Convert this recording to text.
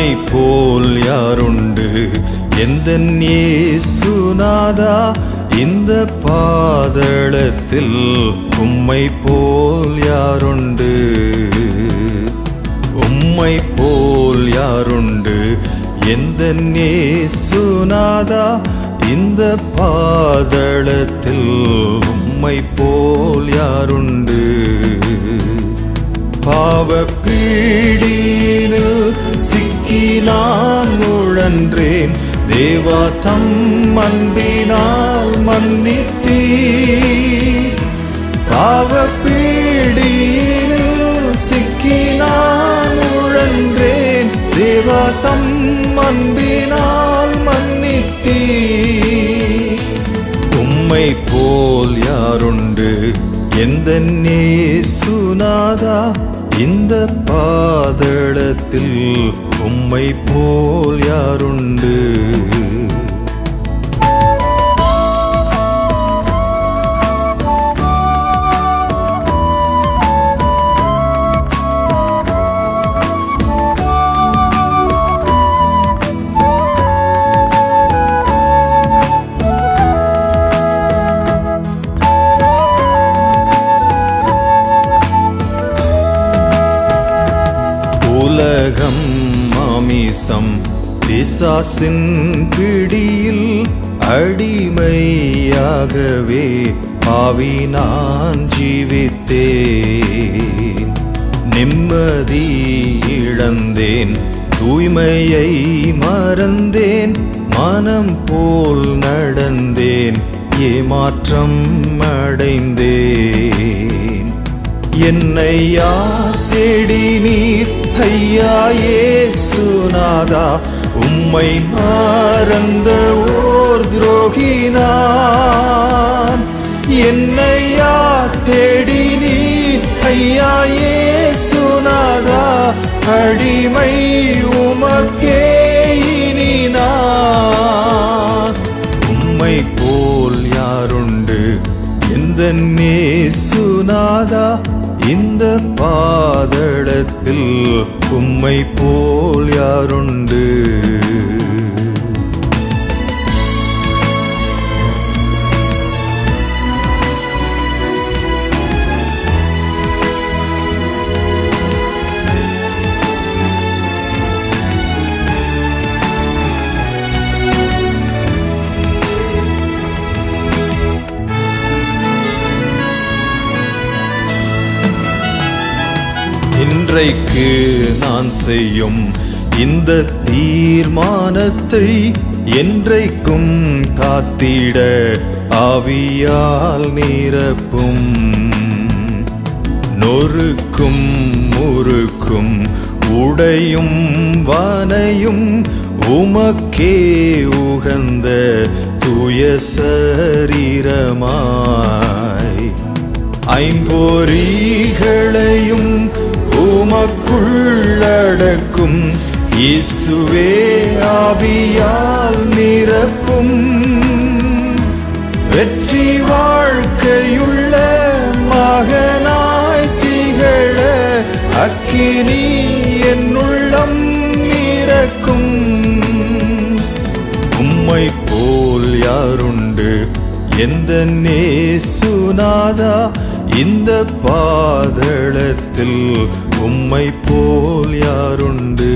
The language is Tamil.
உம்மை போல் யாருண்டு எந்தன் இயேசுநாதா இந்த பாதளத்தில் உம்மை போல் யாருண்டு உம்மை போல் யாருண்டு எந்தன் இயேசுநாதா இந்த பாதளத்தில் உம்மை போல் யாருண்டு பாவப்பீடியில் சிக்கி நான் உழன்றேன் தேவா தம் அன்பினால் மன்னித்தீர் பாவப்பீடியில் சிக்கி நான் உழன்றேன் தேவா தம் அன்பினால் மன்னித்தீர் உம்மை போல் யாருண்டு எந்தன் இயேசுநாதா இந்த பாதளத்தில் உம்மை போல் யாருண்டு உலகம் மாமிசம் பிசாசின் பிடியில் அடிமையாகவே பாவி நான் ஜீவித்தேன் நிம்மதி இழந்தேன் தூய்மையை மறந்தேன் மனம் போல் நடந்தேன் ஏமாற்றம் அடைந்தேன் என்னை யார் தேடி நீர் ஐயா இயேசுநாதா உம்மை மறந்த ஓர் துரோகி நான் என்னை யார் தேடி நீர் ஐயா இயேசுநாதா அடிமை உமக்கே இனி நான் உம்மை போல் யாருண்டு எந்தன் இயேசுநாதா இந்த பாதளத்தில் உம்மை போல் யாருண்டு இன்றைக்கு நான் செய்யும் இந்த தீர்மானத்தை என்றைக்கும் காத்திட ஆவியால் நிரப்பும் நொறுக்கும் முறுக்கும் உடையும் வானையும் உமக்கே உகந்த தூய சரீரமாய் ஐம்பொறிகளையும் உமக்குள்ளடக்கும் இயேசுவே ஆவியால் நிரப்பும் வெற்றி வாழ்க்கையுள்ள மகனாய் திகழ அக்கினி என்னுள்ளம் இறக்கும் உம்மை போல் யாருண்டு எந்தன் இயேசுநாதா இந்த பாதளத்தில் உம்மை போல் யாருண்டு